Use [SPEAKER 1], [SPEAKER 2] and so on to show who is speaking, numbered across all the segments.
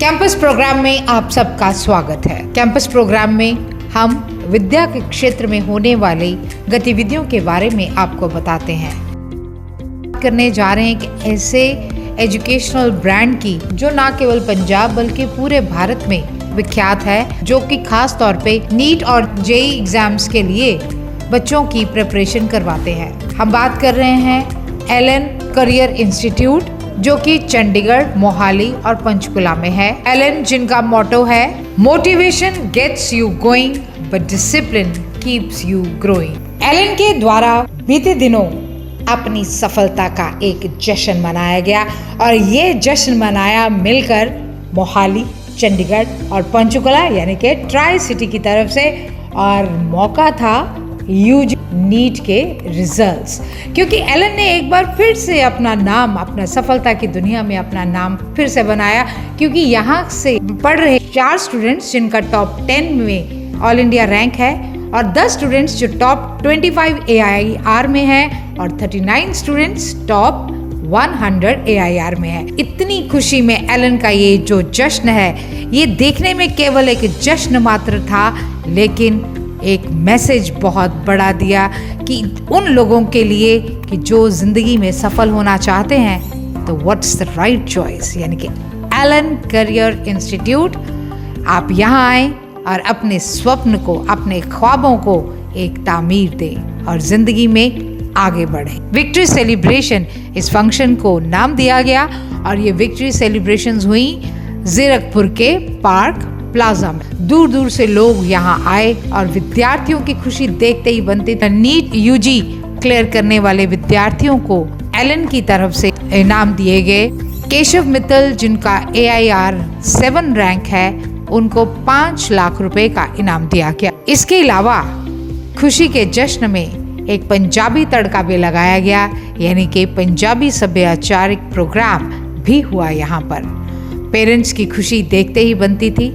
[SPEAKER 1] Campus programme में आप सबका स्वागत है। कैंपस प्रोग्राम में हम विद्या के क्षेत्र में होने वाली गतिविधियों के बारे में आपको बताते हैं। करने जा रहे हैं कि ऐसे एजुकेशनल ब्रांड की जो ना केवल पंजाब बल्कि पूरे भारत में विख्यात है, जो कि खास तौर पे नीट और जेई एग्जाम्स के लिए बच्चों की प्रिपरेशन करवाते हैं। हम बात कर रहे हैं एलन करियर इंस्टीट्यूट, जो कि चंडीगढ़, मोहाली और पंचकुला में है। एलन जिनका मोटो है motivation gets you going but discipline keeps you growing. Allen के द्वारा बीते दिनों अपनी सफलता का एक जश्न मनाया गया और ये जश्न मनाया मिलकर मोहाली, चंडीगढ़ और पंचकुला यानी कि ट्राई सिटी की तरफ से। और मौका था यूजी नीट के रिजल्ट्स, क्योंकि एलन ने एक बार फिर से अपना नाम, अपना सफलता की दुनिया में अपना नाम फिर से बनाया, क्योंकि यहाँ से पढ़ रहे 4 स्टूडेंट्स जिनका टॉप 10 में ऑल इंडिया रैंक है और 10 स्टूडेंट्स जो टॉप 25 AIR में है और 39 स्टूडेंट्स टॉप 100 AIR में है। इतनी खुशी में एलन का ये जो जश्न है, ये देखने में केवल एक जश्न मात्र था, लेकिन एक मैसेज बहुत बड़ा दिया कि उन लोगों के लिए कि जो जिंदगी में सफल होना चाहते हैं, तो व्हाट्स द राइट चॉइस, यानी कि एलन करियर इंस्टीट्यूट। आप यहाँ आए और अपने स्वप्न को, अपने ख्वाबों को एक तामीर दें और जिंदगी में आगे बढ़े। विक्ट्री सेलिब्रेशन इस फंक्शन को नाम दिया गया और ये विक्ट्री सेलिब्रेशंस हुई जीरकपुर के पार्क प्लाजा में। दूर दूर से लोग यहाँ आए और विद्यार्थियों की खुशी देखते ही बनती थी। नीट यूजी क्लियर करने वाले विद्यार्थियों को एलन की तरफ से इनाम दिए गए। केशव मित्तल जिनका AIR 7 रैंक है, उनको 5 लाख रुपए का इनाम दिया गया। इसके अलावा खुशी के जश्न में एक पंजाबी तड़का भी लगाया गया, यानी कि पंजाबी सभ्याचारिक प्रोग्राम भी हुआ यहाँ पर। पेरेंट्स की खुशी देखते ही बनती थी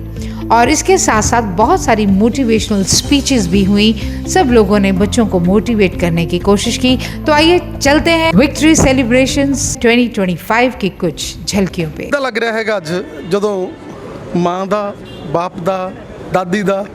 [SPEAKER 1] और इसके साथ साथ बहुत सारी मोटिवेशनल स्पीचेस भी हुई। सब लोगों ने बच्चों को मोटिवेट करने की कोशिश की। तो आइए चलते हैं विक्ट्री सेलिब्रेशंस 2025 की कुछ झलकियों पे।
[SPEAKER 2] लग रहा है अज जदों माँ का, बाप का, दादी का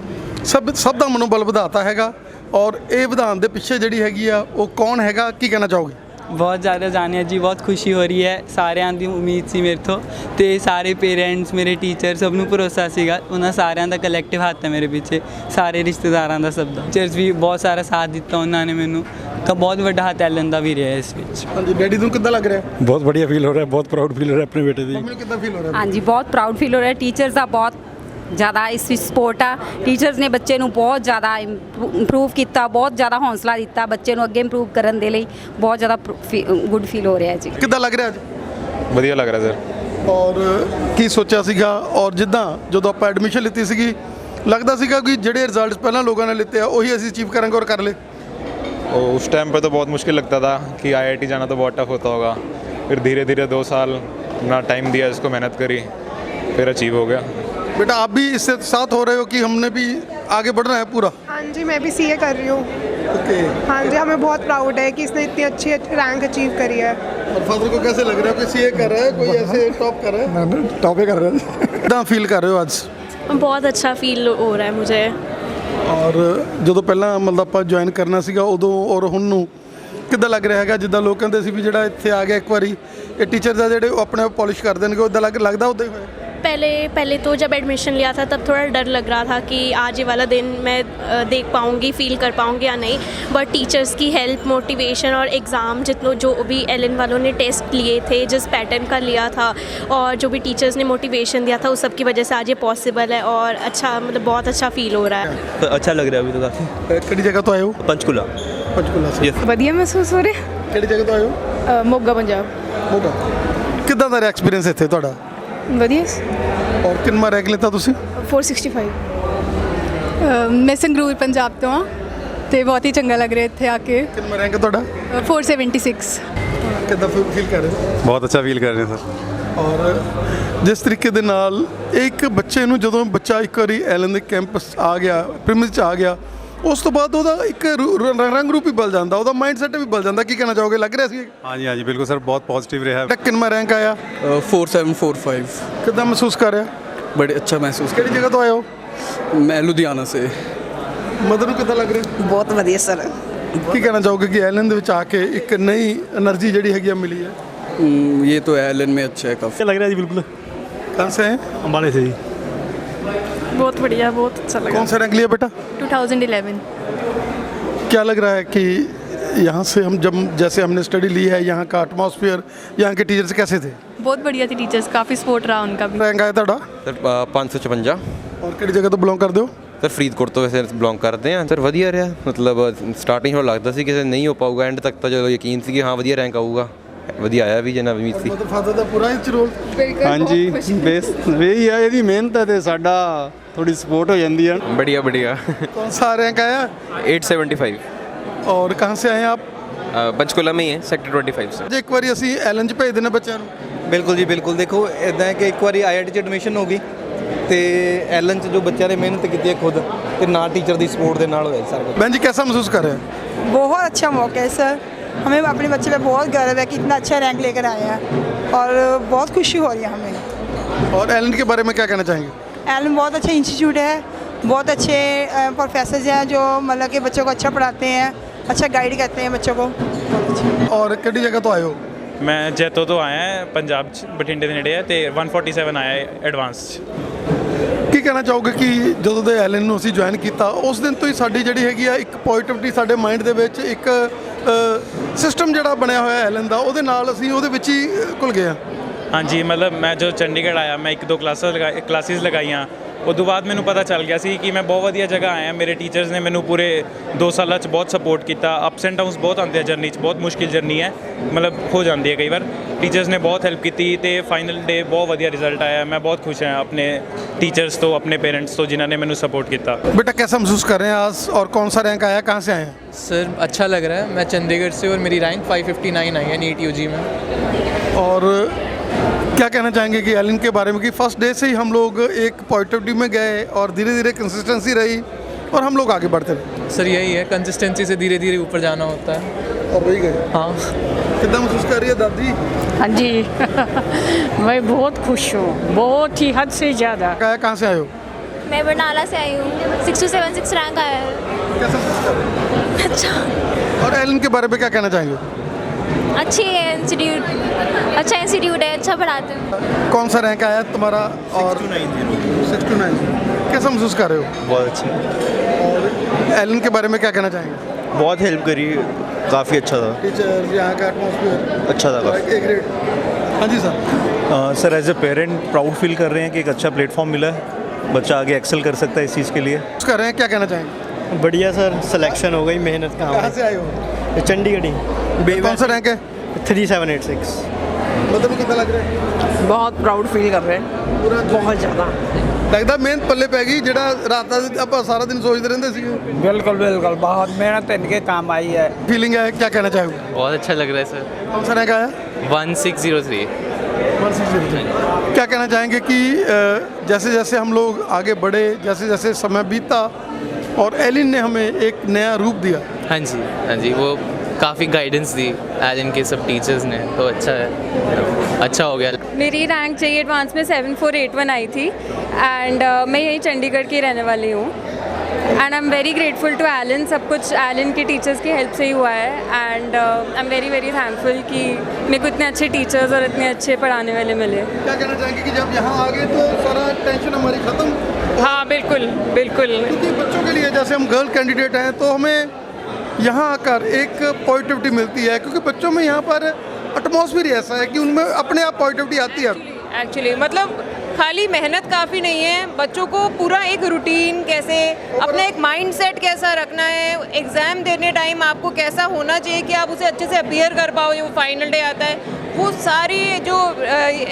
[SPEAKER 2] सब का मनोबल ਵਧਾਤਾ हैगा और ये ਵਧਾਉਣ ਦੇ ਪਿੱਛੇ ਜਿਹੜੀ ਹੈਗੀ ਆ ਉਹ ਕੌਣ ਹੈਗਾ, ਕੀ ਕਹਿਣਾ ਚਾਹੋਗੇ?
[SPEAKER 3] बहुत ज़्यादा जानिया जी, बहुत खुशी हो रही है। सारिਆਂ ਦੀ उम्मीद सी मेरे तो ਤੇ ਸਾਰੇ पेरेंट्स, मेरे टीचर सब ਨੂੰ ਭਰੋਸਾ ਸੀਗਾ। ਉਹਨਾਂ ਸਾਰਿਆਂ ਦਾ ਕਲੈਕਟਿਵ ਹੱਥ ਹੈ ਮੇਰੇ ਪਿੱਛੇ, ਸਾਰੇ ਰਿਸ਼ਤੇਦਾਰਾਂ ਦਾ, ਸਭ ਦਾ। ਟੀਚਰਸ ਵੀ ਬਹੁਤ ਸਾਰਾ ਸਾਥ ਦਿੱਤਾ ਉਹਨਾਂ ਨੇ ਮੈਨੂੰ, ਤਾਂ ਬਹੁਤ ਵੱਡਾ ਹੱਥ ਐਲਨ ਦਾ ਵੀ ਰਿਹਾ ਇਸ ਵਿੱਚ।
[SPEAKER 2] ਹਾਂਜੀ ਡੈਡੀ ਨੂੰ ਕਿੱਦਾਂ ਲੱਗ ਰਿਹਾ?
[SPEAKER 4] ਬਹੁਤ ਵਧੀਆ ਫੀਲ ਹੋ ਰਿਹਾ, ਬਹੁਤ ਪ੍ਰਾਊਡ ਫੀਲ ਹੋ ਰਿਹਾ ਆਪਣੇ ਬੇਟੇ ਦੀ।
[SPEAKER 2] ਮੰਮੀ ਨੂੰ ਕਿੱਦਾਂ ਫੀਲ ਹੋ ਰਿਹਾ?
[SPEAKER 5] ਹਾਂਜੀ ਬਹੁਤ ਪ੍ਰਾਊਡ ਫੀਲ ਹੋ ਰਿਹਾ। ਟੀਚਰਸ ਦਾ ਬਹੁਤ ज़्यादा इस सपोर्ट आ। टीचर्स ने बच्चे ਨੂੰ बहुत ज़्यादा इंप्रूव किया, बहुत ज़्यादा हौसला दिता बच्चे ਨੂੰ ਅੱਗੇ इंप्रूव ਕਰਨ ਦੇ ਲਈ। बहुत ज़्यादा गुड फील हो रहा है जी।
[SPEAKER 2] ਕਿੱਦਾਂ ਲੱਗ ਰਿਹਾ ਅੱਜ?
[SPEAKER 6] ਵਧੀਆ ਲੱਗ ਰਿਹਾ ਸਰ।
[SPEAKER 2] ਔਰ ਕੀ ਸੋਚਿਆ ਸੀਗਾ, ਔਰ ਜਿੱਦਾਂ ਜਦੋਂ ਆਪਾਂ ਐਡਮਿਸ਼ਨ ਲਿੱਤੀ ਸੀਗੀ ਲੱਗਦਾ ਸੀਗਾ ਕਿ ਜਿਹੜੇ ਰਿਜ਼ਲਟਸ ਪਹਿਲਾਂ ਲੋਕਾਂ ਨੇ ਲਿੱਤੇ ਆ ਉਹੀ ਅਸੀਂ ਅਚੀਵ ਕਰਾਂਗੇ और कर ले?
[SPEAKER 6] उस टाइम पे तो बहुत मुश्किल लगता था कि IIT जाना तो बहुत टफ होता होगा। फिर धीरे धीरे 2 साल अपना टाइम दिया, इसको मेहनत करी, फिर अचीव हो गया।
[SPEAKER 2] बेटा आप भी इससे साथ हो रहे हो कि हमने भी आगे बढ़ना है पूरा?
[SPEAKER 7] हाँ जी, मैं भी CA कर रही हूँ।
[SPEAKER 2] ओके।
[SPEAKER 7] हाँ जी, हमें बहुत प्राउड है कि इसने इतनी अच्छी रैंक अचीव करी है।
[SPEAKER 2] और फादर को कैसे लग रहा है? कोई CA कर रहा है, कोई ऐसे टॉप कर रहा है?
[SPEAKER 4] टॉप ही कर रहे हैं।
[SPEAKER 2] कितना फील कर रहे हो आज?
[SPEAKER 8] बहुत अच्छा फील हो रहा है मुझे।
[SPEAKER 2] और ਜਦੋਂ ਪਹਿਲਾਂ ਮਤਲਬ ਆਪਾਂ ਜੁਆਇਨ ਕਰਨਾ ਸੀਗਾ ਉਦੋਂ ਔਰ ਹੁਣ ਨੂੰ ਕਿੱਦਾਂ ਲੱਗ ਰਿਹਾ ਹੈਗਾ? ਜਿੱਦਾਂ ਲੋਕ ਕਹਿੰਦੇ ਸੀ ਵੀ ਜਿਹੜਾ ਇੱਥੇ ਆ ਗਿਆ ਇੱਕ ਵਾਰੀ ਇਹ ਟੀਚਰਸ ਆ ਜਿਹੜੇ ਉਹ ਆਪਣੇ ਆਪ ਪੋਲਿਸ਼ ਕਰ ਦੇਣਗੇ, ਉਦਾਂ ਲੱਗਦਾ ਉਦਾਂ ਹੀ ਹੋਇਆ?
[SPEAKER 8] पहले तो जब एडमिशन लिया था तब थोड़ा डर लग रहा था कि आज ये वाला दिन मैं देख पाऊँगी, फील कर पाऊँगी या नहीं। बट टीचर्स की हेल्प, मोटिवेशन और एग्ज़ाम जितनों जो भी एलन वालों ने टेस्ट लिए थे, जिस पैटर्न का लिया था और जो भी टीचर्स ने मोटिवेशन दिया था, उस सब की वजह से आज ये पॉसिबल है और अच्छा, मतलब बहुत अच्छा फील हो रहा है।
[SPEAKER 9] अच्छा लग रहा है अभी तो काफ़ी।
[SPEAKER 2] ਕਿਹੜੀ ਜਗ੍ਹਾ ਤੋਂ ਆਏ ਹੋ?
[SPEAKER 9] पंचकुला।
[SPEAKER 2] ਪੰਚਕੂਲਾ ਸੇ।
[SPEAKER 7] ਵਧੀਆ महसूस हो रहा
[SPEAKER 2] ਕਿਹੜੀ ਜਗ੍ਹਾ ਤੋਂ ਆਏ ਹੋ?
[SPEAKER 7] मोगा पंजाब।
[SPEAKER 2] ਮੋਗਾ। ਕਿੱਦਾਂ ਦਾ ਐਕਸਪੀਰੀਅੰਸ ਇੱਥੇ ਤੁਹਾਡਾ?
[SPEAKER 7] ਵਧੀਆ।
[SPEAKER 2] ਔਰ ਕਿੰਨਾ ਰੈਂਕ ਲਿੱਤਾ ਤੁਸੀਂ?
[SPEAKER 7] 465।
[SPEAKER 10] मैं संगरूर पंजाब तो हाँ, तो बहुत ही चंगा लग रहा है इत्थे आके।
[SPEAKER 2] ਕਿੰਨਾ ਰੈਂਕ ਤੁਹਾਡਾ?
[SPEAKER 10] 476।
[SPEAKER 2] ਕਿੱਦਾਂ ਫੀਲ ਕਰ ਰਹੇ ਹੋ?
[SPEAKER 4] ਬਹੁਤ ਅੱਛਾ ਫੀਲ ਕਰ ਰਹੇ ਸਰ।
[SPEAKER 2] ਔਰ ਜਿਸ ਤਰੀਕੇ ਦੇ ਨਾਲ ਇੱਕ ਬੱਚੇ ਨੂੰ, ਜਦੋਂ ਬੱਚਾ ਇੱਕ ਵਾਰੀ ਐਲਨ ਦੇ ਕੈਂਪਸ ਆ ਗਿਆ, ਪ੍ਰੀਮਿਸ 'ਚ ਆ ਗਿਆ, ਉਸ ਤੋਂ ਬਾਅਦ ਉਹਦਾ ਇੱਕ ਰੰਗ ਰੂਪ ਹੀ ਬਦਲ ਜਾਂਦਾ, ਉਹਦਾ ਮਾਈਂਡ ਸੈਟ ਵੀ ਬਦਲ ਜਾਂਦਾ। ਕੀ ਕਹਿਣਾ ਚਾਹੋਗੇ? ਲੱਗ ਰਿਹਾ ਸੀ?
[SPEAKER 4] ਹਾਂਜੀ ਹਾਂਜੀ ਬਿਲਕੁਲ ਸਰ, ਬਹੁਤ ਪੋਜ਼ਿਟਿਵ ਰਿਹਾ।
[SPEAKER 2] ਕਿੰਨਾ ਰੈਂਕ ਆਇਆ?
[SPEAKER 9] 4745।
[SPEAKER 2] ਕਿੱਦਾਂ ਮਹਿਸੂਸ ਕਰ ਰਿਹਾ?
[SPEAKER 9] बड़े अच्छा महसूस
[SPEAKER 2] ਕਿਹੜੀ ਜਗ੍ਹਾ ਤੋਂ ਆਏ ਹੋ?
[SPEAKER 9] कर मैं लुधियाना से।
[SPEAKER 2] ਮਦਰ ਨੂੰ ਕਿੱਦਾਂ ਲੱਗ ਰਿਹਾ?
[SPEAKER 11] ਬਹੁਤ ਵਧੀਆ ਸਰ।
[SPEAKER 2] ਕੀ ਕਹਿਣਾ ਚਾਹੋਗੇ ਕਿ ਐਲਨ ਦੇ ਵਿੱਚ ਆ ਕੇ ਇੱਕ ਨਈ એનર્ਜੀ ਜਿਹੜੀ ਹੈਗੀ ਆ ਮਿਲੀ ਹੈ?
[SPEAKER 9] ये तो एलन में अच्छा है काफ़ी।
[SPEAKER 4] लग रहा है जी बिल्कुल।
[SPEAKER 2] कहाँ से हैं?
[SPEAKER 4] अम्बाड़े से जी।
[SPEAKER 10] बहुत बढ़िया, बहुत अच्छा लगा।
[SPEAKER 2] कौन सा रैंक लिया बेटा?
[SPEAKER 10] 2011।
[SPEAKER 2] क्या लग रहा है कि यहाँ से हम जब जैसे हमने स्टडी ली है, यहाँ का एटमॉस्फेयर, यहाँ के टीचर्स कैसे थे?
[SPEAKER 10] बहुत बढ़िया थी टीचर्स, काफ़ी सपोर्ट रहा उनका भी।
[SPEAKER 2] रैंक आया ਤੁਹਾਡਾ?
[SPEAKER 12] ਸਰ 556।
[SPEAKER 2] और ਕਿਹੜੀ ਜਗ੍ਹਾ ਤੋਂ ਬਿਲੋਂਗ ਕਰਦੇ ਹੋ?
[SPEAKER 12] ਸਰ ਫਰੀਦਕੋਟ ਤੋਂ ਵੈਸੇ ਬਿਲੋਂਗ ਕਰਦੇ ਹਾਂ। ਸਰ ਵਧੀਆ ਰਿਹਾ, ਮਤਲਬ ਸਟਾਰਟਿੰਗ ਤੋਂ ਲੱਗਦਾ ਸੀ ਕਿ ਨਹੀਂ ਹੋ ਪਾਊਗਾ, ਐਂਡ ਤੱਕ ਤਾਂ ਜਦੋਂ ਯਕੀਨ ਸੀ ਕਿ ਹਾਂ ਵਧੀਆ ਰੈਂਕ ਆਊਗਾ, ਵਧੀਆ ਆਇਆ ਵੀ ਜਿੰਨਾ ਉਮੀਦ ਸੀ।
[SPEAKER 2] ਮਤਲਬ ਫਾਦਰ ਦਾ ਪੂਰਾ ਹੀ ਰੋਲ।
[SPEAKER 4] ਹਾਂਜੀ ਬੇਸ ਵਹੀ ਹੈ, ਇਹਦੀ ਮਿਹਨਤ ਹੈ ਤੇ ਸਾਡਾ ਥੋੜੀ ਸਪੋਰਟ ਹੋ ਜਾਂਦੀ ਹੈ।
[SPEAKER 12] बढ़िया बढ़िया।
[SPEAKER 2] कौन सा रैंक आया?
[SPEAKER 12] 875।
[SPEAKER 2] और कहाँ से आए हैं आप?
[SPEAKER 12] पंचकुला में ही है, सेक्टर 25 से।
[SPEAKER 2] ਜੇ ਇੱਕ ਵਾਰੀ ਅਸੀਂ ਐਲਨ 'ਚ ਭੇਜ ਦਿੰਦੇ ਬੱਚਿਆਂ ਨੂੰ।
[SPEAKER 13] ਬਿਲਕੁਲ ਜੀ ਬਿਲਕੁਲ। ਦੇਖੋ ਇਦਾਂ ਹੈ ਕਿ ਇੱਕ ਵਾਰੀ IIT 'ਚ ਐਡਮਿਸ਼ਨ ਹੋ ਗਈ ਤੇ ਐਲਨ 'ਚ ਜੋ ਬੱਚਿਆਂ ਨੇ ਮਿਹਨਤ ਕੀਤੀ ਹੈ ਖੁਦ ਤੇ ਨਾ ਟੀਚਰ ਦੀ ਸਪੋर्ट ਦੇ ਨਾਲ ਹੋਇਆ ਸਾਰਾ ਕੁਝ।
[SPEAKER 2] बहन जी कैसा महसूस कर रहे हैं?
[SPEAKER 11] बहुत अच्छा मौका है सर, हमें अपने बच्चे पे बहुत गर्व है कि इतना अच्छा रैंक लेकर आए हैं और बहुत खुशी हो रही है हमें।
[SPEAKER 2] और एलन के बारे में क्या कहना चाहेंगे?
[SPEAKER 11] एलन बहुत अच्छा इंस्टीट्यूट है, बहुत अच्छे प्रोफेसर हैं जो मतलब कि बच्चों को अच्छा पढ़ाते हैं, अच्छा गाइड करते हैं बच्चों को।
[SPEAKER 2] और किहड़ी जगह तो आए हो?
[SPEAKER 14] मैं जैतो तो आया है, पंजाब बठिंडे ਦੇ ਨੇੜੇ ਹੈ ਤੇ 147 ਆਇਆ ਹੈ ਐਡਵਾਂਸ 'ਚ।
[SPEAKER 2] ਕੀ ਕਹਿਣਾ ਚਾਹੋਗੇ ਕਿ ਜਦੋਂ ਦੇ ਐਲਨ ਨੂੰ ਅਸੀਂ ਜੁਆਇਨ ਕੀਤਾ ਉਸ ਦਿਨ ਤੋਂ ਹੀ ਸਾਡੀ ਜਿਹੜੀ ਹੈਗੀ ਆ ਇੱਕ ਪੋਜ਼ਿਟਿਵਿਟੀ ਸਾਡੇ ਮਾਈਂਡ ਦੇ ਵਿੱਚ ਇੱਕ ਸਿਸਟਮ ਜਿਹੜਾ ਬਣਿਆ ਹੋਇਆ ਐਲਨ ਦਾ, ਉਹਦੇ ਨਾਲ ਅਸੀਂ ਉਹਦੇ ਵਿੱਚ ਹੀ ਘੁਲ ਗਏ ਹਾਂ।
[SPEAKER 14] ਹਾਂਜੀ ਮਤਲਬ ਮੈਂ ਜੋ ਚੰਡੀਗੜ੍ਹ ਆਇਆ, ਮੈਂ 1-2 ਕਲਾਸਿਸ ਲਗਾਈਆਂ, ਉਦੋਂ ਬਾਅਦ ਮੈਨੂੰ ਪਤਾ ਚੱਲ ਗਿਆ ਸੀ ਕਿ ਮੈਂ ਬਹੁਤ ਵਧੀਆ ਜਗ੍ਹਾ ਆਇਆ। ਮੇਰੇ ਟੀਚਰਸ ਨੇ ਮੈਨੂੰ ਪੂਰੇ 2 ਸਾਲਾਂ 'ਚ ਬਹੁਤ ਸਪੋਰਟ ਕੀਤਾ। ਅਪਸ ਐਂਡ ਡਾਊਨਸ ਬਹੁਤ ਆਉਂਦੇ ਆ ਜਰਨੀ 'ਚ, ਬਹੁਤ ਮੁਸ਼ਕਿਲ ਜਰਨੀ ਹੈ, ਮਤਲਬ ਹੋ ਜਾਂਦੀ ਹੈ ਕਈ ਵਾਰ। ਟੀਚਰਸ ਨੇ ਬਹੁਤ ਹੈਲਪ ਕੀਤੀ ਤੇ ਫਾਈਨਲ ਡੇ ਬਹੁਤ ਵਧੀਆ ਰਿਜ਼ਲਟ ਆਇਆ। ਮੈਂ बहुत खुश हैं अपने टीचर्स तो, अपने पेरेंट्स तो जिन्होंने मैंने सपोर्ट किया।
[SPEAKER 2] बेटा कैसा महसूस कर रहे हैं आज और कौन सा रैंक आया, कहाँ से आए हैं?
[SPEAKER 15] सर अच्छा लग रहा है, मैं चंडीगढ़ से और मेरी रैंक 559 आई है नीट यूजी में।
[SPEAKER 2] और क्या कहना चाहेंगे कि एलन के बारे में कि फर्स्ट डे से ही हम लोग एक पॉजिटिविटी में गए और धीरे धीरे कंसिस्टेंसी रही और हम लोग आगे बढ़ते रहे?
[SPEAKER 15] सर यही है, कंसिस्टेंसी से धीरे धीरे ऊपर जाना होता है।
[SPEAKER 2] और वही गए।
[SPEAKER 15] हाँ।
[SPEAKER 2] कितना महसूस कर रही है दादी?
[SPEAKER 16] हाँ जी मैं बहुत खुश हूँ, बहुत ही हद से ज़्यादा।
[SPEAKER 2] कहाँ से आए हो?
[SPEAKER 8] मैं बरनाला से आई हूँ, 6276 रैंक आया है।
[SPEAKER 2] कैसा महसूस कर रहे हो?
[SPEAKER 8] अच्छा।
[SPEAKER 2] और एलन के बारे में क्या कहना चाहेंगे?
[SPEAKER 8] अच्छी है इंस्टीट्यूट, अच्छा इंस्टीट्यूट है, अच्छा पढ़ाते हैं।
[SPEAKER 2] कौन सा रैंक आया तुम्हारा? और 6290। कैसा महसूस कर रहे हो?
[SPEAKER 13] बहुत अच्छी।
[SPEAKER 2] और एलन के बारे में क्या कहना चाहेंगे?
[SPEAKER 13] बहुत हेल्प करी, काफ़ी अच्छा था।
[SPEAKER 2] टीचर, यहाँ का एटमॉस्फेयर
[SPEAKER 13] अच्छा था काफ़ी।
[SPEAKER 2] एक ग्रेड। हाँ जी sir.
[SPEAKER 17] Sir as a parent proud feel कर रहे हैं कि एक अच्छा प्लेटफॉर्म मिला है, बच्चा आगे एक्सेल कर सकता है इस चीज़ के लिए।
[SPEAKER 2] कर रहे हैं, क्या कहना चाहेंगे?
[SPEAKER 13] बढ़िया सर, सिलेक्शन हो गई, मेहनत का।
[SPEAKER 2] कहाँ से आए हो?
[SPEAKER 13] चंडीगढ़ ही।
[SPEAKER 2] कौन सा रैंक है?
[SPEAKER 13] 3786।
[SPEAKER 2] मतलब कितना लग रहा है?
[SPEAKER 11] बहुत प्राउड फील कर रहे हैं,
[SPEAKER 2] पूरा
[SPEAKER 11] बहुत ज़्यादा।
[SPEAKER 2] लगता ਮਿਹਨਤ ਪੱਲੇ ਪੈ ਗਈ ਜਿਹੜਾ ਰਾਤਾਂ ਆਪਾਂ ਸਾਰਾ ਦਿਨ ਸੋਚਦੇ ਰਹਿੰਦੇ ਸੀਗੇ।
[SPEAKER 11] बिल्कुल बिल्कुल, बहुत मेहनत इनके काम आई है।
[SPEAKER 2] फीलिंग है, क्या कहना चाहोगे?
[SPEAKER 15] बहुत अच्छा लग रहा है सर।
[SPEAKER 2] कौन सा रैंक आया?
[SPEAKER 15] 1603।
[SPEAKER 2] 1603। क्या कहना चाहेंगे कि जैसे जैसे हम लोग आगे बढ़े, जैसे जैसे समय बीता और एलिन ने हमें एक नया रूप दिया।
[SPEAKER 15] हाँ जी वो काफ़ी गाइडेंस दी एलन के सब टीचर्स ने, तो अच्छा है, अच्छा हो गया।
[SPEAKER 10] मेरी रैंक चाहिए एडवांस में 7481 आई थी एंड मैं यही चंडीगढ़ की रहने वाली हूँ and I am very grateful to Allen. सब कुछ एलन के टीचर्स की हेल्प से ही हुआ है and I am very very thankful कि मेरे को इतने अच्छे टीचर्स और इतने अच्छे पढ़ाने वाले मिले।
[SPEAKER 2] क्या कहना चाहेंगे कि जब यहाँ आ गए तो सारा टेंशन हमारी ख़त्म?
[SPEAKER 16] हाँ बिल्कुल बिल्कुल।
[SPEAKER 2] क्योंकि बच्चों के लिए जैसे हम गर्ल कैंडिडेट हैं तो हमें यहाँ आकर एक पॉजिटिविटी मिलती है, क्योंकि बच्चों में यहाँ पर एटमॉस्फेयर ऐसा है कि उनमें अपने आप पॉजिटिविटी आती है।
[SPEAKER 16] एक्चुअली मतलब खाली मेहनत काफ़ी नहीं है, बच्चों को पूरा एक रूटीन कैसे, अपना एक माइंडसेट कैसा रखना है, एग्ज़ाम देने टाइम आपको कैसा होना चाहिए कि आप उसे अच्छे से अपीयर कर पाओ, ये फाइनल डे आता है, वो सारी जो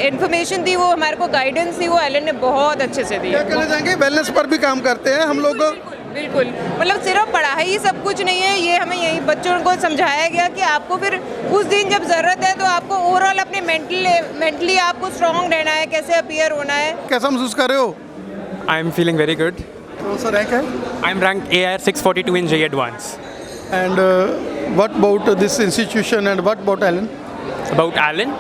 [SPEAKER 16] इन्फॉर्मेशन थी, वो हमारे को गाइडेंस थी, वो एलन ने बहुत अच्छे से दी।
[SPEAKER 2] क्या कहना चाहेंगे? वेलनेस पर भी काम करते हैं हम लोग।
[SPEAKER 16] बिल्कुल, मतलब सिर्फ पढ़ाई ही सब कुछ नहीं है, ये हमें यही बच्चों को समझाया गया कि आपको फिर उस दिन जब ज़रूरत है तो आपको ओवरऑल अपने मेंटली आपको स्ट्रॉन्ग रहना है, कैसे अपीयर होना है।
[SPEAKER 2] कैसा महसूस कर रहे हो?
[SPEAKER 18] I am feeling very good.
[SPEAKER 2] कौन सा रैंक है?
[SPEAKER 18] I am rank AIR 642 in JEE Advance.
[SPEAKER 2] And what about this institution and what about Alan?
[SPEAKER 18] About Alan?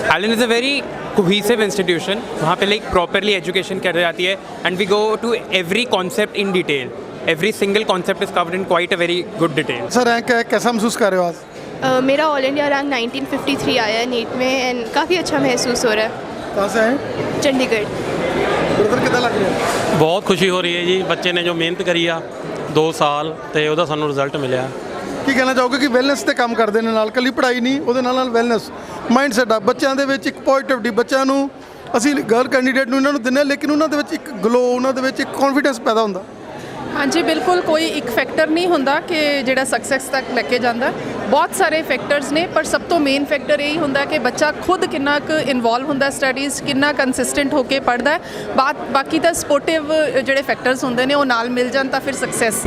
[SPEAKER 18] Alan is a very cohesive institution, वहाँ पे लाइक प्रॉपरली एजुकेशन कर जाती है and we go to every concept in detail. Every single concept is covered in quite a very good detail.
[SPEAKER 2] Sir rank है, कैसा महसूस कर रहे हो आज?
[SPEAKER 8] मेरा ऑल इंडिया रैंक 1953 आया है नीट में एंड काफ़ी अच्छा महसूस हो रहा है.
[SPEAKER 2] कहाँ से हैं?
[SPEAKER 8] चंडीगढ़.
[SPEAKER 2] ब्रदर कितना लग रहा है?
[SPEAKER 19] बहुत खुशी हो रही है जी. ਬੱਚੇ ਨੇ ਜੋ ਮਿਹਨਤ ਕਰੀ ਆ 2 ਸਾਲ ਤੇ ਉਹਦਾ ਸਾਨੂੰ ਰਿਜ਼ਲਟ ਮਿਲਿਆ.
[SPEAKER 2] ਕੀ ਕਹਿਣਾ ਚਾਹੋਗੇ ਕਿ ਵੈਲਨੈਸ ਤੇ ਕੰਮ ਕਰਦੇ ਨੇ ਨਾਲ, ਕੱਲੀ ਪੜ੍ਹਾਈ ਨਹੀਂ, ਉਹਦੇ ਨਾਲ ਨਾਲ ਵੈਲਨੈਸ ਮਾਈਂਡ ਸੈਟ ਆ ਬੱਚਿਆਂ ਦੇ ਵਿੱਚ, ਇੱਕ ਪੋਜ਼ਿਟਿਵਿਟੀ ਬੱਚਿਆਂ ਨੂੰ ਅਸੀਂ ਗਰਲ ਕੈਂਡੀਡੇਟ ਨੂੰ ਇਹਨਾਂ ਨੂੰ ਦਿੰਦੇ ਹਾਂ, ਲੇਕਿਨ ਉਹਨਾਂ ਦੇ ਵਿੱਚ ਇੱਕ ਗਲੋ, ਉਹਨਾਂ ਦੇ ਵਿੱਚ ਇੱਕ ਕੌਨਫੀਡੈਂਸ ਪੈਦਾ ਹੁੰਦਾ.
[SPEAKER 20] ਹਾਂਜੀ ਬਿਲਕੁਲ, ਕੋਈ ਇੱਕ ਫੈਕਟਰ ਨਹੀਂ ਹੁੰਦਾ ਕਿ ਜਿਹੜਾ ਸਕਸੈਸ ਤੱਕ ਲੈ ਕੇ ਜਾਂਦਾ. ਬਹੁਤ ਸਾਰੇ ਫੈਕਟਰਸ ਨੇ, ਪਰ ਸਭ ਤੋਂ ਮੇਨ ਫੈਕਟਰ ਇਹੀ ਹੁੰਦਾ ਕਿ ਬੱਚਾ ਖੁਦ ਕਿੰਨਾ ਕੁ ਇਨਵੋਲਵ ਹੁੰਦਾ ਸਟੱਡੀਜ਼, ਕਿੰਨਾ ਕੰਸਿਸਟੈਂਟ ਹੋ ਕੇ ਪੜ੍ਹਦਾ ਹੈ. ਬਾਕੀ ਤਾਂ ਸਪੋਰਟਿਵ ਜਿਹੜੇ ਫੈਕਟਰਸ ਹੁੰਦੇ ਨੇ ਉਹ ਨਾਲ ਮਿਲ ਜਾਣ ਤਾਂ ਫਿਰ ਸਕਸੈਸ.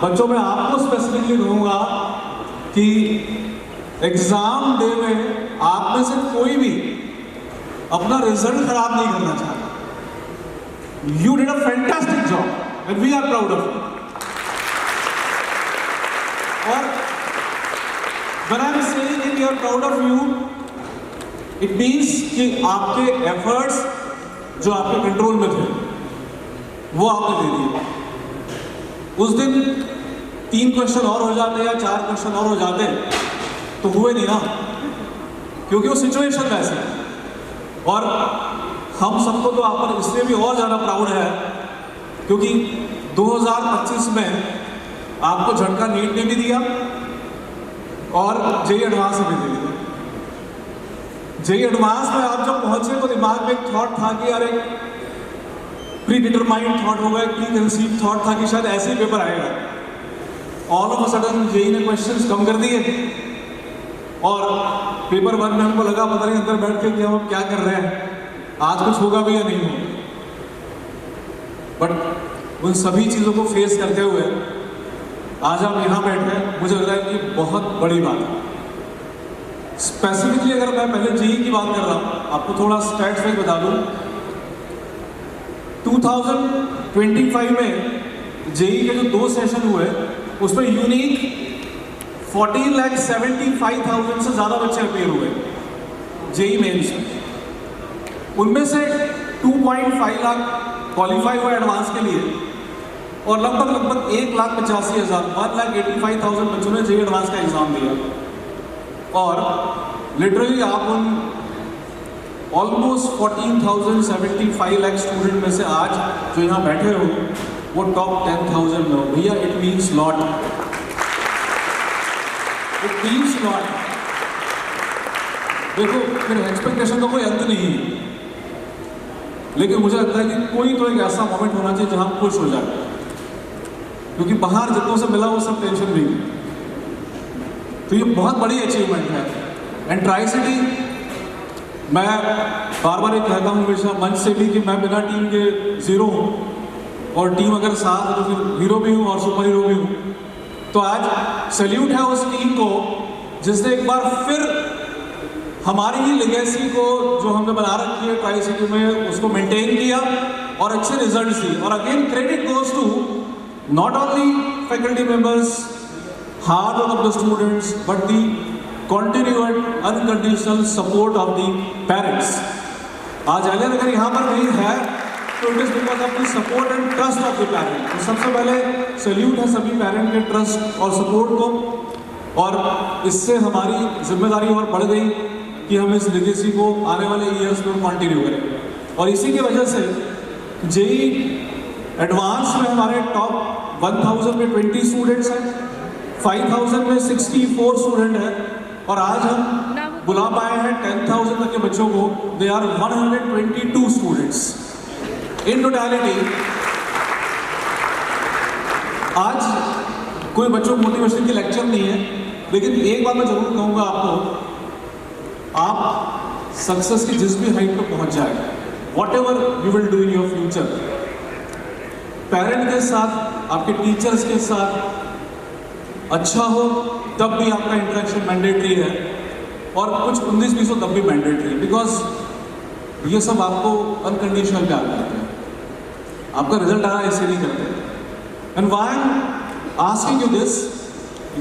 [SPEAKER 21] बच्चों में आपको स्पेसिफिकली कहूँगा कि एग्ज़ाम डे में आप में से कोई भी अपना रिजल्ट खराब नहीं करना चाहता. You did a fantastic job and we are proud of you. और when I am saying that we are proud of you, it means कि आपके एफर्ट्स जो आपके कंट्रोल में थे वो आपने दे दिए. उस दिन 3 क्वेश्चन और हो जाते या 4 क्वेश्चन और हो जाते तो हुए नहीं ना, क्योंकि वो सिचुएशन वैसे है. और हम सबको तो आप पर इसलिए भी और ज़्यादा प्राउड है क्योंकि 2025 में आपको झटका नीट ने भी दिया और जेईई एडवांस ने भी दे दिया. जेईई एडवांस में आप जब पहुंचे तो दिमाग में एक थॉट था कि यार एक प्री डिटरमाइंड थॉट होगा, एक प्री कंसीव थॉट था कि शायद ऐसे ही पेपर आएगा. All of a sudden JEE ने क्वेश्चंस कम कर दिए और पेपर 1 में हमको लगा पता नहीं अंदर बैठ के कि हम क्या कर रहे हैं, आज कुछ होगा भी या नहीं होगा. बट उन सभी चीज़ों को फेस करते हुए आज हम यहाँ बैठे हैं, मुझे लग रहा है कि बहुत बड़ी बात है. स्पेसिफिकली अगर मैं पहले जेईई की बात कर रहा हूँ, आपको थोड़ा स्टैट्स में बता दूँ. 2025 में जेईई के जो 2 सेशन हुए उसमें यूनिक 14,75,000 से ज़्यादा बच्चे अपीयर हुए जेईई मेंस में. उनमें से 2.5 लाख क्वालिफाई हुए एडवांस के लिए और लगभग 1,85,000 1,85,000 बच्चों ने जेईई एडवांस का एग्ज़ाम दिया. और लिटरली आप उन ऑलमोस्ट 14,075 लाख स्टूडेंट में से आज जो यहाँ बैठे हो वो टॉप 10,000 में हो. भैया it means lot, it means lot. देखो फिर एक्सपेक्टेशन का कोई अंत नहीं है, लेकिन मुझे लगता है कि कोई तो एक ऐसा मोमेंट होना चाहिए जहाँ खुश हो जाए, क्योंकि बाहर जितनों से मिला वो सब टेंशन नहीं है. तो ये बहुत बड़ी अचीवमेंट है. एंड ट्राई सिटी, मैं बार बार ये कहता हूँ हमेशा मंच से भी कि मैं बिना टीम के ज़ीरो हूँ और टीम अगर साथ है तो फिर हीरो भी हूँ और सुपर हीरो भी हूँ. तो आज सैल्यूट है उस टीम को जिसने एक बार फिर हमारी ही लेगेसी को जो हमने बना रखी है ट्राई सिटी में उसको मेंटेन किया और अच्छे रिजल्ट्स दिए. और again credit goes to not only faculty members, hard work of the students, but the continued unconditional support of the parents. आज एलन अगर यहाँ पर नहीं है तो it is because of the support and trust of the parent. तो सबसे पहले सैल्यूट है सभी पेरेंट के ट्रस्ट और सपोर्ट को. और इससे हमारी जिम्मेदारी और बढ़ गई कि हम इस लेगेसी को आने वाले ईयर्स में कंटिन्यू करें. और इसी की वजह से जेईई एडवांस में हमारे टॉप 1000 में 20 स्टूडेंट्स हैं, 5000 में 64 स्टूडेंट हैं और आज हम बुला पाए हैं 10,000 तक के बच्चों को. They are 122 students in totality. आज कोई बच्चों को मोटिवेशन की लेक्चर नहीं है, लेकिन एक बात मैं जरूर कहूँगा आपको, आप सक्सेस की जिस भी हाइट पर पहुँच जाए, what ever you will do in your future, parent के साथ, आपके टीचर्स के साथ अच्छा हो तब भी आपका इंटरेक्शन मैंडेटरी है, और कुछ 19-20 हो तब भी मैंडेटरी है, बिकॉज ये सब आपको अनकंडीशनल प्यार करते हैं. आपका रिजल्ट आ रहा है इससे नहीं करते. And why I am asking you this,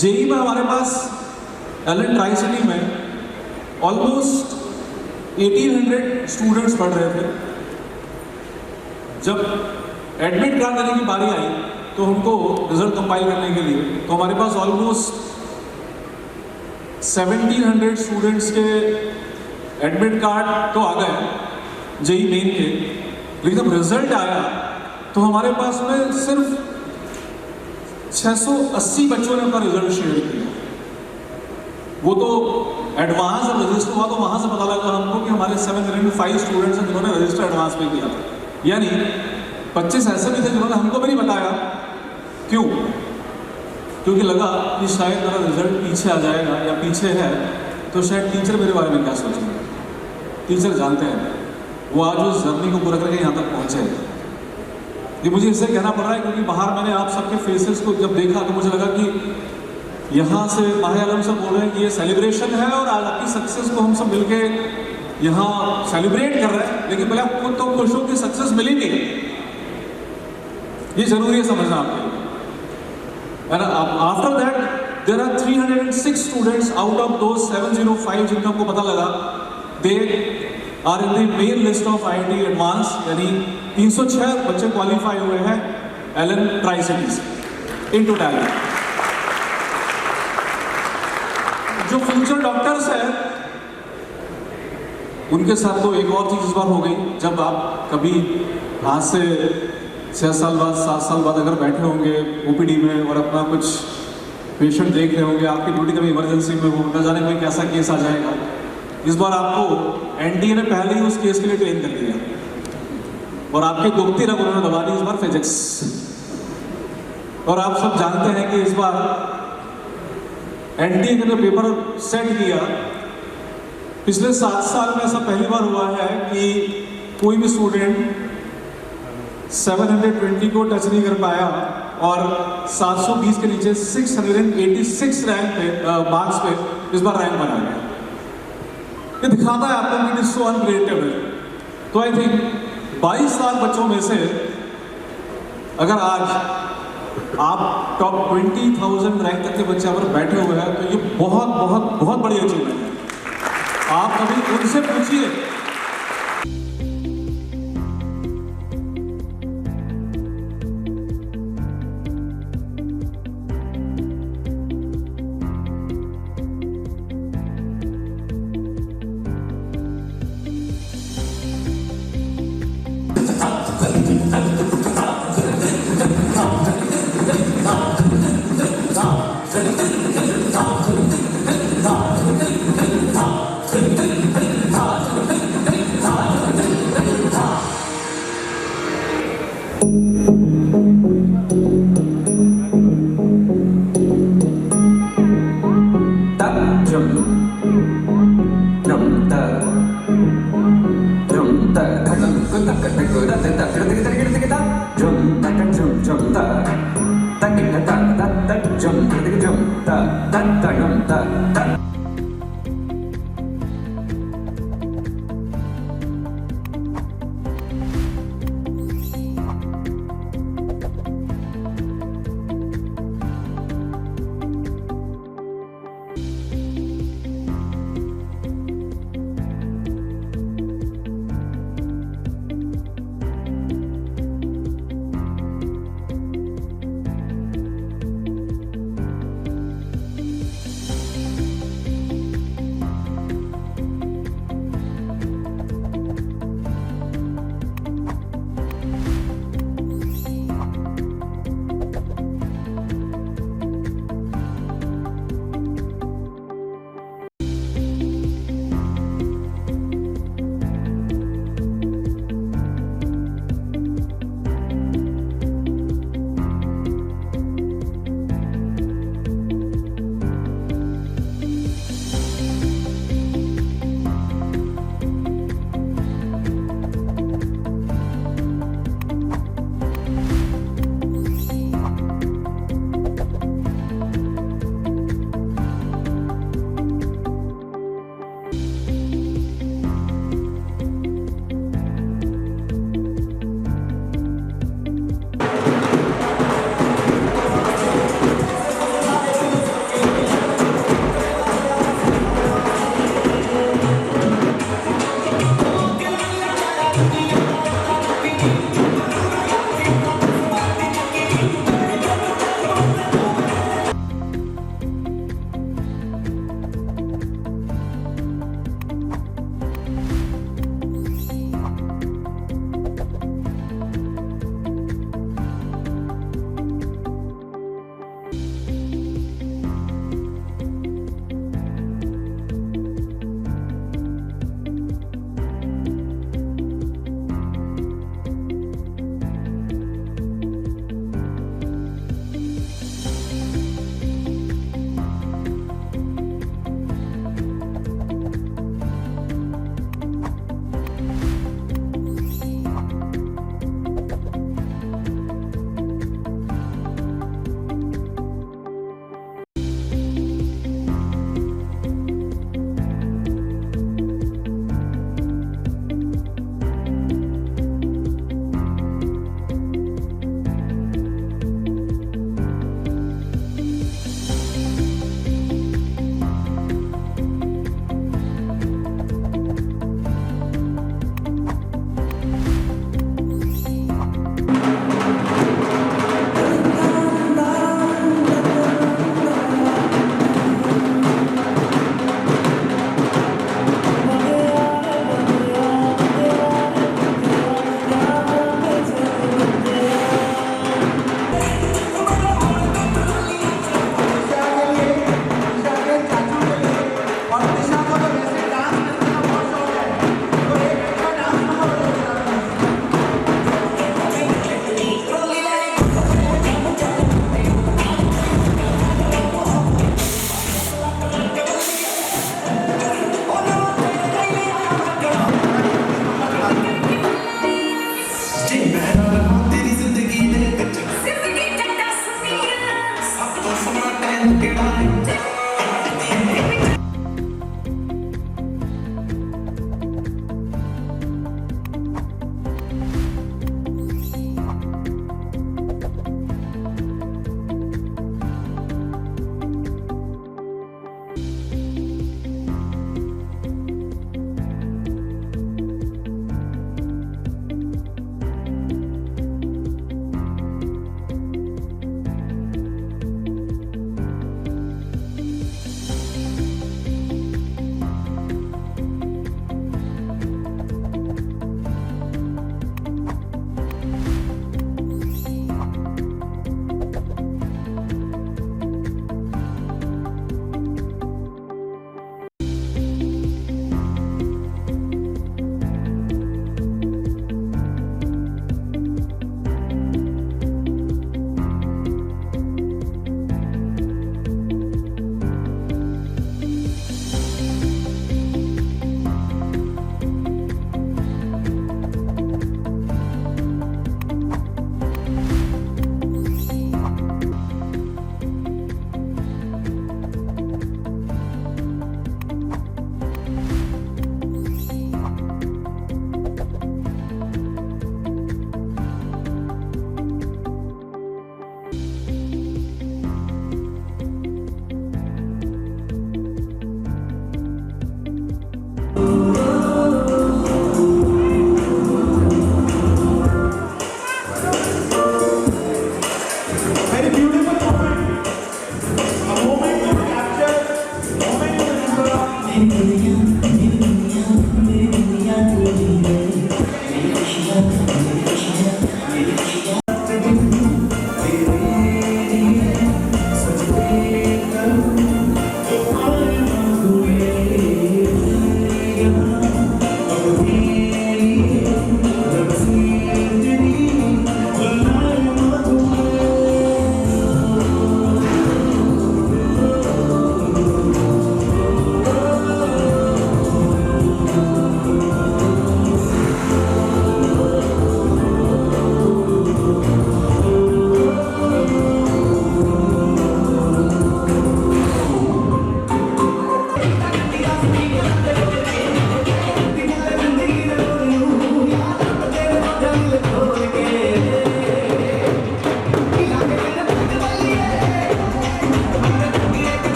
[SPEAKER 21] JEE में हमारे पास एलन ट्राई सिटी में ऑलमोस्ट 1800 स्टूडेंट्स पढ़ रहे थे. जब एडमिट कार्ड देने की बारी आई तो हमको रिजल्ट कंपाइल करने के लिए, तो हमारे पास ऑलमोस्ट 1700 स्टूडेंट्स के एडमिट कार्ड तो आ गए जेई मेन के, लेकिन जब रिजल्ट आया तो हमारे पास में सिर्फ 680 बच्चों ने अपना रिजल्ट शेयर किया. वो तो एडवांस रजिस्टर हुआ, तो वहाँ से पता लगा हमको कि हमारे 705 स्टूडेंट्स हैं जिन्होंने रजिस्टर एडवांस में किया था. यानी 25 ऐसे भी थे जिन्होंने हमको भी नहीं बताया. क्यों? क्योंकि लगा कि शायद मेरा रिजल्ट पीछे आ जाएगा या पीछे है तो शायद टीचर मेरे बारे में क्या सोचेंगे. टीचर जानते हैं, वो आज उस जर्नी को पूरा करके यहाँ तक पहुँचे. ये मुझे इससे कहना पड़ रहा है क्योंकि बाहर मैंने आप सबके फेसेस को जब देखा तो मुझे लगा कि यहाँ से माहिर आलम सब बोल रहे हैं कि ये सेलिब्रेशन है और आज आपकी सक्सेस को हम सब मिलके यहाँ सेलिब्रेट कर रहे हैं, लेकिन पहले आप खुद तो खुश हो कि सक्सेस मिली नहीं. ये जरूरी है समझना आपके लिए. And after that, there are 306 students out of those 705 जिनका हमको पता लगा, they are in the main list of IIT Advanced, यानी 306 बच्चे क्वालिफाई हुए हैं Allen tri cities in totality. जो फ्यूचर डॉक्टर्स हैं उनके साथ तो एक और चीज़ इस बार हो गई. जब आप कभी आज से 6 साल बाद 7 साल बाद अगर बैठे होंगे ओपीडी में और अपना कुछ पेशेंट देख रहे होंगे, आपकी ड्यूटी कभी इमरजेंसी में हो, न जाने कोई कैसा केस आ जाएगा. इस बार आपको एनडीए ने पहले ही उस केस के लिए ट्रेन कर दिया और आपकी दुखती रग उन्होंने दबा दी. इस बार फिजिक्स, और आप सब जानते हैं कि इस बार एनडीए ने जो पेपर सेट किया, पिछले 7 साल में ऐसा पहली बार हुआ है कि कोई भी स्टूडेंट 720 को टच नहीं कर पाया और 720 के नीचे 686 रैंक पे मार्क्स पे इस बार रैंक बना गया. ये दिखाता है आपको कि इट इज सो अनक्रिएटिव. तो आई थिंक 22 लाख बच्चों में से अगर आज आप टॉप 20,000 रैंक तक के बच्चे अगर बैठे हुए हैं तो ये बहुत बहुत बहुत बड़ी अचीवमेंट है. आप कभी उनसे पूछिए.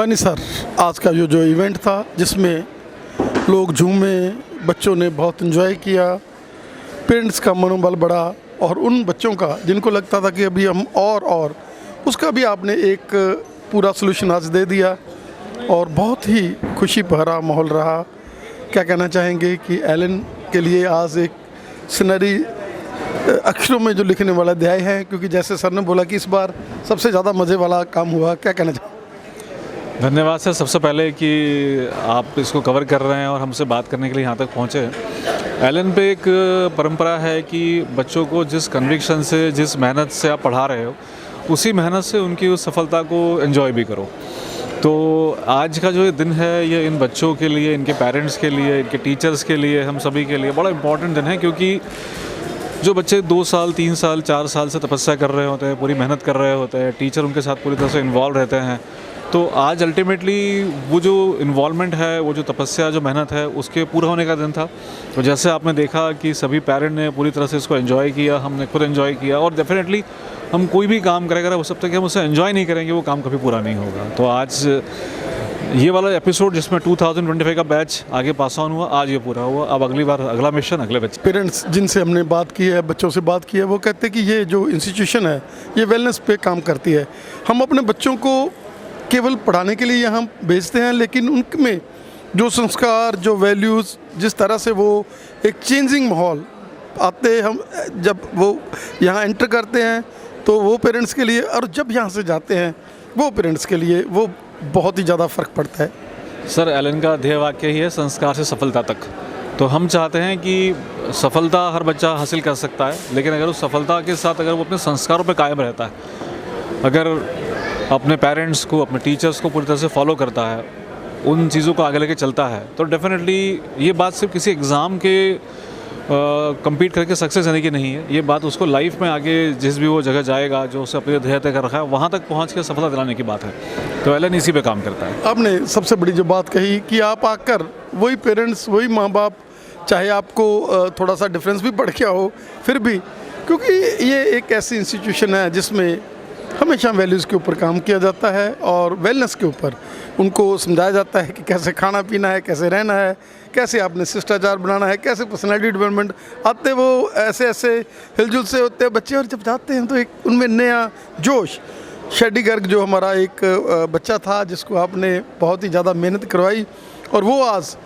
[SPEAKER 2] वानी सर, आज का जो इवेंट था जिसमें लोग झूमे, बच्चों ने बहुत एंजॉय किया, पेरेंट्स का मनोबल बढ़ा और उन बच्चों का जिनको लगता था कि अभी हम और उसका भी आपने एक पूरा सोल्यूशन आज दे दिया और बहुत ही खुशी भरा माहौल रहा। क्या कहना चाहेंगे कि एलन के लिए आज एक सुनहरी अक्षरों में जो लिखने वाला अध्याय है, क्योंकि जैसे सर ने बोला कि इस बार सबसे ज़्यादा मज़े वाला काम हुआ, क्या कहना चाहेंगे?
[SPEAKER 1] धन्यवाद सर, सबसे पहले कि आप इसको कवर कर रहे हैं और हमसे बात करने के लिए यहाँ तक पहुँचे हैं। एलन पे एक परंपरा है कि बच्चों को जिस कन्विक्शन से, जिस मेहनत से आप पढ़ा रहे हो, उसी मेहनत से उनकी उस सफलता को एंजॉय भी करो। तो आज का जो ये दिन है, ये इन बच्चों के लिए, इनके पेरेंट्स के लिए, इनके टीचर्स के लिए, हम सभी के लिए बड़ा इम्पॉर्टेंट दिन है, क्योंकि जो बच्चे 2 साल, 3 साल, 4 साल से तपस्या कर रहे होते हैं, पूरी मेहनत कर रहे होते हैं, टीचर उनके साथ पूरी तरह से इन्वॉल्व रहते हैं, तो आज अल्टीमेटली वो जो इन्वॉल्वमेंट है, वो जो तपस्या, जो मेहनत है, उसके पूरा होने का दिन था। तो जैसे आपने देखा कि सभी पेरेंट ने पूरी तरह से इसको एंजॉय किया, हमने खुद एंजॉय किया, और डेफिनेटली हम कोई भी काम करेगा वो सब तक हम उसे एंजॉय नहीं करेंगे, वो काम कभी पूरा नहीं होगा। तो आज ये वाला एपिसोड जिसमें 2025 का बैच आगे पास ऑन हुआ, आज ये पूरा हुआ। अब अगली बार अगला मिशन, अगले बच्चे।
[SPEAKER 2] पेरेंट्स जिनसे हमने बात की है, बच्चों से बात की है, वो कहते हैं कि ये जो इंस्टीट्यूशन है ये वेलनेस पे काम करती है। हम अपने बच्चों को केवल पढ़ाने के लिए यहाँ भेजते हैं, लेकिन उनमें जो संस्कार, जो वैल्यूज़, जिस तरह से वो एक चेंजिंग माहौल आते, हम जब वो यहाँ एंटर करते हैं तो वो पेरेंट्स के लिए, और जब यहाँ से जाते हैं वो पेरेंट्स के लिए, वो बहुत ही ज़्यादा फ़र्क पड़ता है।
[SPEAKER 1] सर, एलन का ध्येय वाक्य ही है संस्कार से सफलता तक। तो हम चाहते हैं कि सफलता हर बच्चा हासिल कर सकता है, लेकिन अगर उस सफलता के साथ अगर वो अपने संस्कारों पर कायम रहता है, अगर अपने पेरेंट्स को, अपने टीचर्स को पूरी तरह से फॉलो करता है, उन चीज़ों को आगे लेके चलता है, तो डेफिनेटली ये बात सिर्फ किसी एग्ज़ाम के कम्पीट करके सक्सेस आने की नहीं है। ये बात उसको लाइफ में आगे जिस भी वो जगह जाएगा, जो उसे अपने ध्येय तय कर रखा है, वहाँ तक पहुँच के सफलता दिलाने की बात है। तो एलन इसी पे काम करता है।
[SPEAKER 2] आपने सबसे बड़ी जो बात कही कि आप आकर वही पेरेंट्स, वही माँ बाप, चाहे आपको थोड़ा सा डिफरेंस भी पड़ गया हो, फिर भी, क्योंकि ये एक ऐसी इंस्टीट्यूशन है जिसमें हमेशा वैल्यूज़ के ऊपर काम किया जाता है और वेलनेस के ऊपर उनको समझाया जाता है कि कैसे खाना पीना है, कैसे रहना है, कैसे आपने शिष्टाचार बनाना है, कैसे पर्सनैलिटी डेवलपमेंट। आते वो ऐसे हिलजुल से होते हैं बच्चे, और जब जाते हैं तो एक उनमें नया जोश। शेडी गर्ग जो हमारा एक बच्चा था जिसको आपने बहुत ही ज़्यादा मेहनत करवाई, और वो आज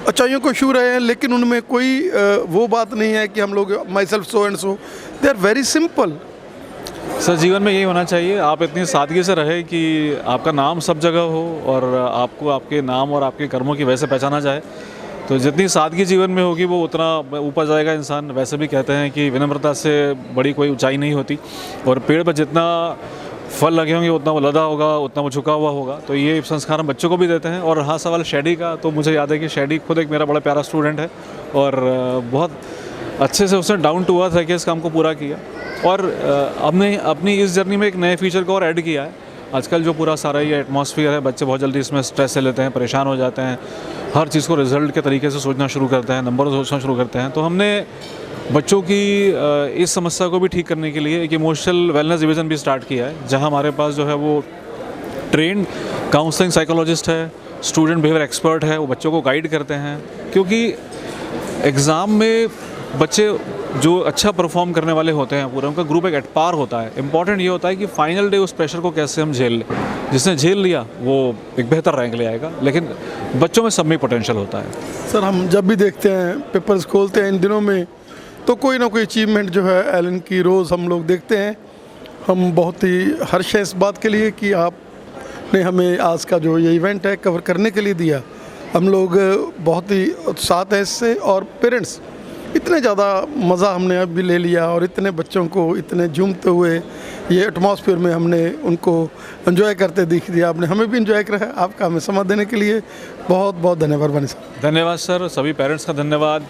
[SPEAKER 2] ऊंचाइयों को छू रहे हैं, लेकिन उनमें कोई वो बात नहीं है कि हम लोग myself so and so, they are very simple.
[SPEAKER 1] Sir, जीवन में यही होना चाहिए, आप इतनी सादगी से रहे कि आपका नाम सब जगह हो और आपको आपके नाम और आपके कर्मों की वजह से पहचाना जाए। तो जितनी सादगी जीवन में होगी वो उतना ऊपर जाएगा इंसान। वैसे भी कहते हैं कि विनम्रता से बड़ी कोई ऊंचाई नहीं होती, और पेड़ पर जितना फल लगे होंगे उतना वो लदा होगा, उतना वो झुका हुआ होगा। तो ये संस्कार हम बच्चों को भी देते हैं। और हाँ, सवाल शेडी का, तो मुझे याद है कि शेडी खुद एक मेरा बड़ा प्यारा स्टूडेंट है, और बहुत अच्छे से उसने डाउन टू अर्थ रह के इस काम को पूरा किया, और हमने अपनी इस जर्नी में एक नए फीचर को और ऐड किया है। आजकल जो पूरा सारा ये एटमॉस्फेयर है, बच्चे बहुत जल्दी इसमें स्ट्रेस ले लेते हैं, परेशान हो जाते हैं, हर चीज़ को रिजल्ट के तरीके से सोचना शुरू करते हैं, नंबर सोचना शुरू करते हैं। तो हमने बच्चों की इस समस्या को भी ठीक करने के लिए एक इमोशनल वेलनेस डिवीज़न भी स्टार्ट किया है, जहाँ हमारे पास जो है वो ट्रेंड काउंसलिंग साइकोलॉजिस्ट है, स्टूडेंट बिहेवियर एक्सपर्ट है, वो बच्चों को गाइड करते हैं। क्योंकि एग्ज़ाम में बच्चे जो अच्छा परफॉर्म करने वाले होते हैं, पूरा उनका ग्रुप एक एट पार होता है। इंपॉर्टेंट ये होता है कि फाइनल डे उस प्रेशर को कैसे हम झेल लें। जिसने झेल लिया वो एक बेहतर रैंक ले आएगा, लेकिन बच्चों में सब में पोटेंशियल होता है।
[SPEAKER 2] सर, हम जब भी देखते हैं, पेपर्स खोलते हैं इन दिनों में, तो कोई ना कोई अचीवमेंट जो है एलन की रोज़ हम लोग देखते हैं। हम बहुत ही हर्ष है इस बात के लिए कि आपने हमें आज का जो ये इवेंट है कवर करने के लिए दिया। हम लोग बहुत ही उत्साहित हैं इससे, और पेरेंट्स इतने ज़्यादा मज़ा हमने अब भी ले लिया, और इतने बच्चों को इतने झूमते हुए ये एटमॉस्फेयर में हमने उनको एंजॉय करते दिख दिया। आपने हमें भी एंजॉय करा है। आपका हमें समय देने के लिए बहुत बहुत धन्यवाद वानी साहब।
[SPEAKER 1] धन्यवाद सर, सभी पेरेंट्स का धन्यवाद।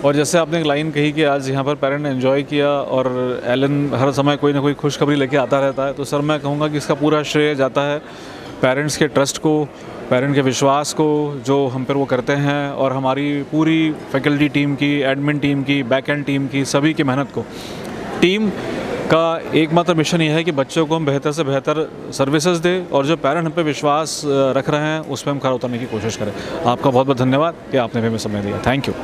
[SPEAKER 1] और जैसे आपने एक लाइन कही कि आज यहाँ पर पेरेंट ने एंजॉय किया, और एलन हर समय कोई ना कोई खुशखबरी लेके आता रहता है, तो सर मैं कहूँगा कि इसका पूरा श्रेय जाता है पेरेंट्स के ट्रस्ट को, पेरेंट के विश्वास को, जो हम पर वो करते हैं, और हमारी पूरी फैकल्टी टीम की, एडमिन टीम की, बैक एंड टीम की, सभी की मेहनत को। टीम का एकमात्र मिशन ये है कि बच्चों को हम बेहतर से बेहतर सर्विसेज दें और जो पेरेंट हम पे विश्वास रख रहे हैं उस पर हम खरा उतरने की कोशिश करें। आपका बहुत बहुत धन्यवाद कि आपने हमें समय दिया। Thank you.